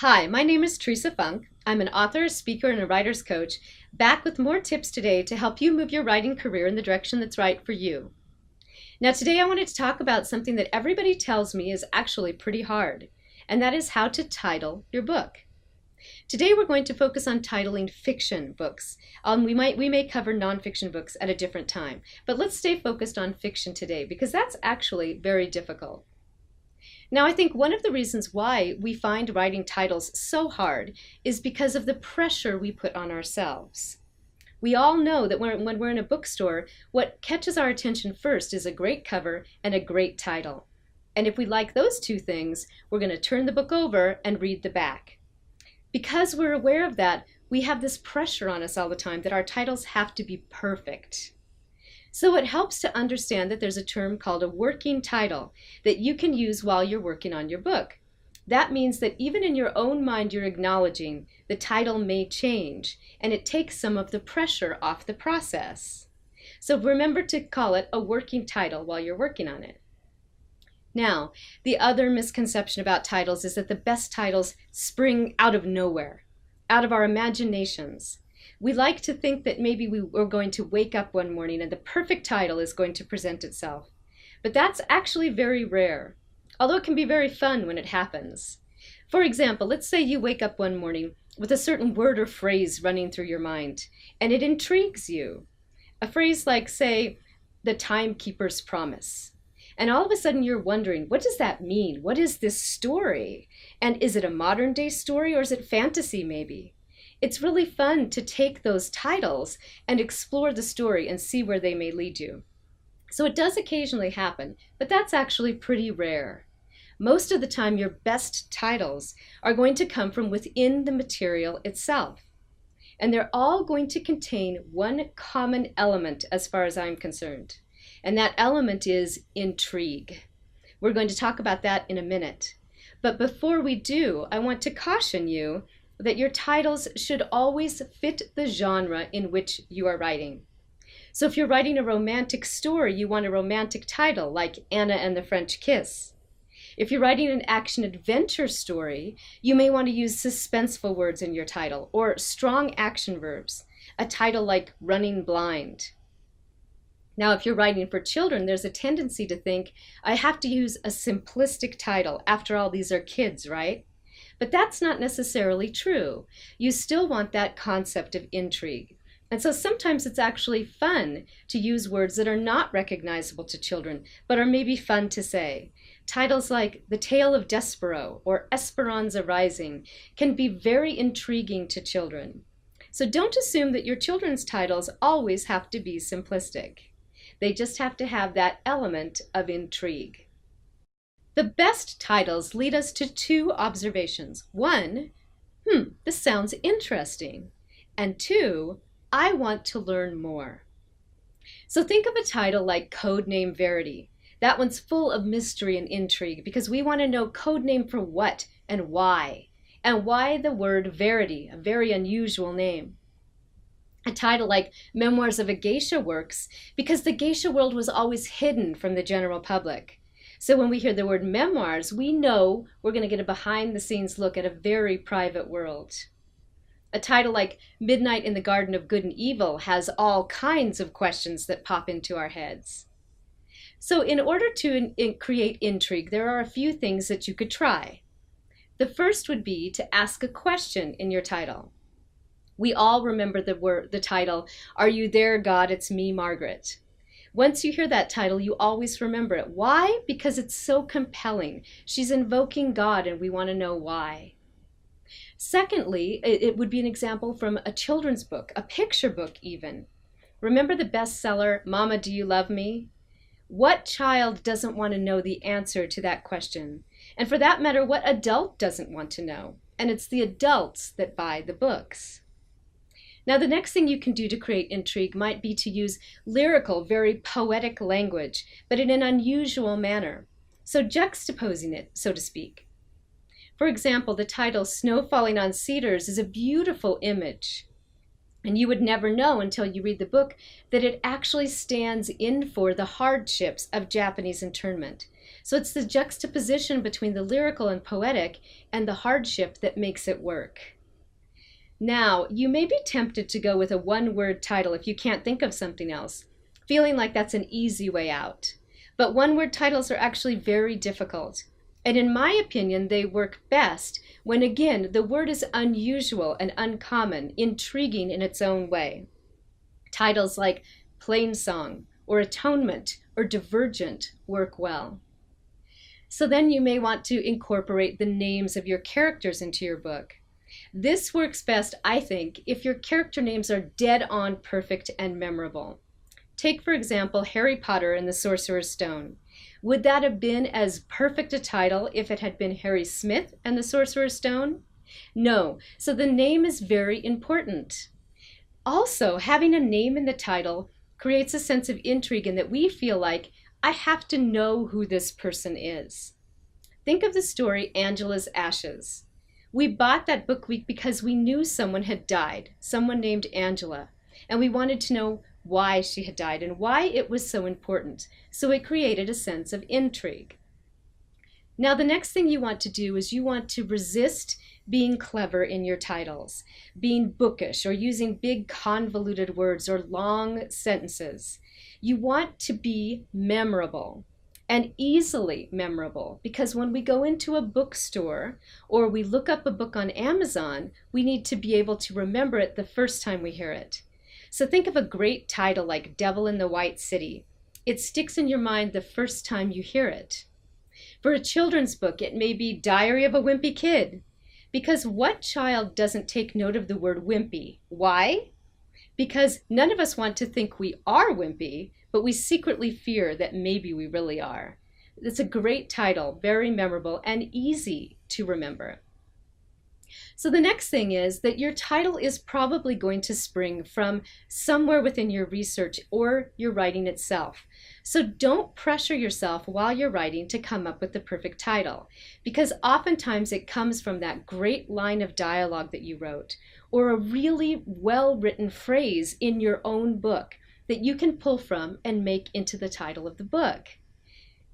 Hi, my name is Teresa Funk. I'm an author, speaker, and a writer's coach, back with more tips today to help you move your writing career in the direction that's right for you. Now, today I wanted to talk about something that everybody tells me is actually pretty hard, and that is how to title your book. Today we're going to focus on titling fiction books. We may cover nonfiction books at a different time, but let's stay focused on fiction today because that's actually very difficult. Now, I think one of the reasons why we find writing titles so hard is because of the pressure we put on ourselves. We all know that when we're in a bookstore, what catches our attention first is a great cover and a great title. And if we like those two things, we're going to turn the book over and read the back. Because we're aware of that, we have this pressure on us all the time that our titles have to be perfect. So it helps to understand that there's a term called a working title that you can use while you're working on your book. That means that even in your own mind, you're acknowledging the title may change, and it takes some of the pressure off the process. So remember to call it a working title while you're working on it. Now, the other misconception about titles is that the best titles spring out of nowhere, out of our imaginations. We like to think that maybe we're going to wake up one morning and the perfect title is going to present itself. But that's actually very rare, although it can be very fun when it happens. For example, let's say you wake up one morning with a certain word or phrase running through your mind, and it intrigues you. A phrase like, say, the timekeeper's promise. And all of a sudden you're wondering, what does that mean? What is this story? And is it a modern day story or is it fantasy maybe? It's really fun to take those titles and explore the story and see where they may lead you. So it does occasionally happen, but that's actually pretty rare. Most of the time, your best titles are going to come from within the material itself. And they're all going to contain one common element as far as I'm concerned. And that element is intrigue. We're going to talk about that in a minute. But before we do, I want to caution you that your titles should always fit the genre in which you are writing. So if you're writing a romantic story, you want a romantic title like Anna and the French Kiss. If you're writing an action-adventure story, you may want to use suspenseful words in your title or strong action verbs, a title like Running Blind. Now, if you're writing for children, there's a tendency to think, I have to use a simplistic title. After all, these are kids, right? But that's not necessarily true. You still want that concept of intrigue. And so sometimes it's actually fun to use words that are not recognizable to children, but are maybe fun to say. Titles like The Tale of Despero or Esperanza Rising can be very intriguing to children. So don't assume that your children's titles always have to be simplistic. They just have to have that element of intrigue. The best titles lead us to two observations. One, this sounds interesting. And two, I want to learn more. So think of a title like Codename Verity. That one's full of mystery and intrigue because we want to know codename for what and why. And why the word Verity, a very unusual name. A title like Memoirs of a Geisha works because the geisha world was always hidden from the general public. So when we hear the word memoirs, we know we're going to get a behind-the-scenes look at a very private world. A title like Midnight in the Garden of Good and Evil has all kinds of questions that pop into our heads. So in order to create intrigue, there are a few things that you could try. The first would be to ask a question in your title. We all remember the title, Are You There, God? It's Me, Margaret. Once you hear that title, you always remember it. Why? Because it's so compelling. She's invoking God, and we want to know why. Secondly, it would be an example from a children's book, a picture book even. Remember the bestseller, Mama, Do You Love Me? What child doesn't want to know the answer to that question? And for that matter, what adult doesn't want to know? And it's the adults that buy the books. Now, the next thing you can do to create intrigue might be to use lyrical, very poetic language, but in an unusual manner. So juxtaposing it, so to speak. For example, the title Snow Falling on Cedars is a beautiful image. And you would never know until you read the book that it actually stands in for the hardships of Japanese internment. So it's the juxtaposition between the lyrical and poetic and the hardship that makes it work. Now, you may be tempted to go with a one-word title if you can't think of something else, feeling like that's an easy way out. But one-word titles are actually very difficult. And in my opinion, they work best when, again, the word is unusual and uncommon, intriguing in its own way. Titles like Plainsong or Atonement or Divergent work well. So then you may want to incorporate the names of your characters into your book. This works best, I think, if your character names are dead-on perfect and memorable. Take, for example, Harry Potter and the Sorcerer's Stone. Would that have been as perfect a title if it had been Harry Smith and the Sorcerer's Stone? No, so the name is very important. Also, having a name in the title creates a sense of intrigue in that we feel like, I have to know who this person is. Think of the story Angela's Ashes. We bought that book week because we knew someone had died, someone named Angela, and we wanted to know why she had died and why it was so important. So it created a sense of intrigue. Now, the next thing you want to do is you want to resist being clever in your titles, being bookish or using big convoluted words or long sentences. You want to be memorable and easily memorable, because when we go into a bookstore or we look up a book on Amazon, we need to be able to remember it the first time we hear it. So think of a great title like Devil in the White City. It sticks in your mind the first time you hear it. For a children's book, it may be Diary of a Wimpy Kid, because what child doesn't take note of the word wimpy? Why? Because none of us want to think we are wimpy, but we secretly fear that maybe we really are. It's a great title, very memorable and easy to remember. So the next thing is that your title is probably going to spring from somewhere within your research or your writing itself. So don't pressure yourself while you're writing to come up with the perfect title, because oftentimes it comes from that great line of dialogue that you wrote, or a really well-written phrase in your own book that you can pull from and make into the title of the book.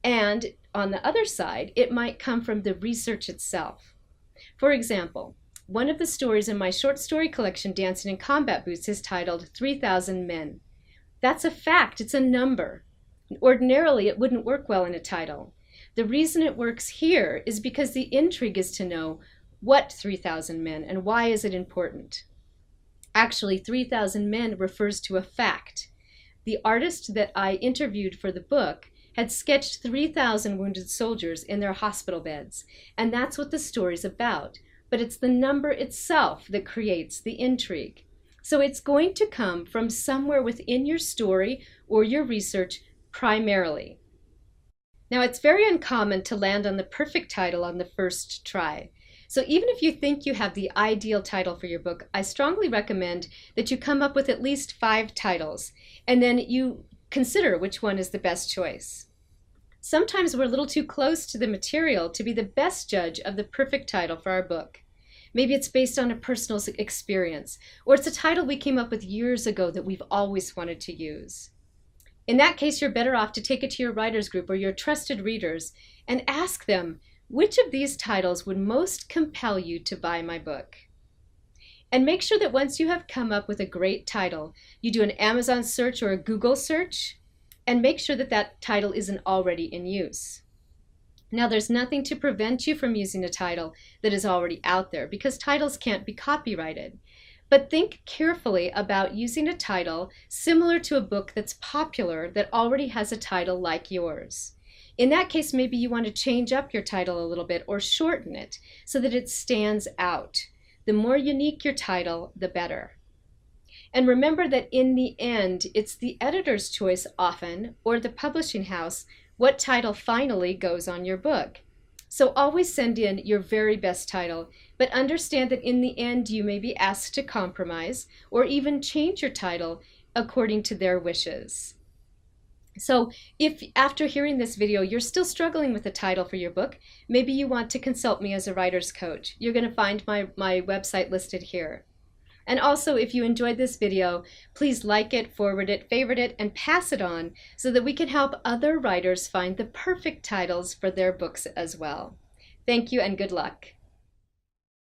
And on the other side, it might come from the research itself. For example, one of the stories in my short story collection, Dancing in Combat Boots, is titled 3,000 Men. That's a fact, it's a number. Ordinarily, it wouldn't work well in a title. The reason it works here is because the intrigue is to know what 3,000 men and why is it important. Actually, 3,000 men refers to a fact. The artist that I interviewed for the book had sketched 3,000 wounded soldiers in their hospital beds, and that's what the story's about. But it's the number itself that creates the intrigue. So it's going to come from somewhere within your story or your research primarily. Now, it's very uncommon to land on the perfect title on the first try. So even if you think you have the ideal title for your book, I strongly recommend that you come up with at least 5 titles, and then you consider which one is the best choice. Sometimes we're a little too close to the material to be the best judge of the perfect title for our book. Maybe it's based on a personal experience, or it's a title we came up with years ago that we've always wanted to use. In that case, you're better off to take it to your writers group or your trusted readers and ask them, which of these titles would most compel you to buy my book? And make sure that once you have come up with a great title, you do an Amazon search or a Google search, and make sure that that title isn't already in use. Now, there's nothing to prevent you from using a title that is already out there, because titles can't be copyrighted. But think carefully about using a title similar to a book that's popular that already has a title like yours. In that case, maybe you want to change up your title a little bit or shorten it so that it stands out. The more unique your title, the better. And remember that in the end, it's the editor's choice often, or the publishing house, what title finally goes on your book. So always send in your very best title, but understand that in the end you may be asked to compromise or even change your title according to their wishes. So if after hearing this video you're still struggling with the title for your book, maybe you want to consult me as a writer's coach. You're going to find my website listed here. And also, if you enjoyed this video, please like it, forward it, favorite it, and pass it on so that we can help other writers find the perfect titles for their books as well. Thank you and good luck.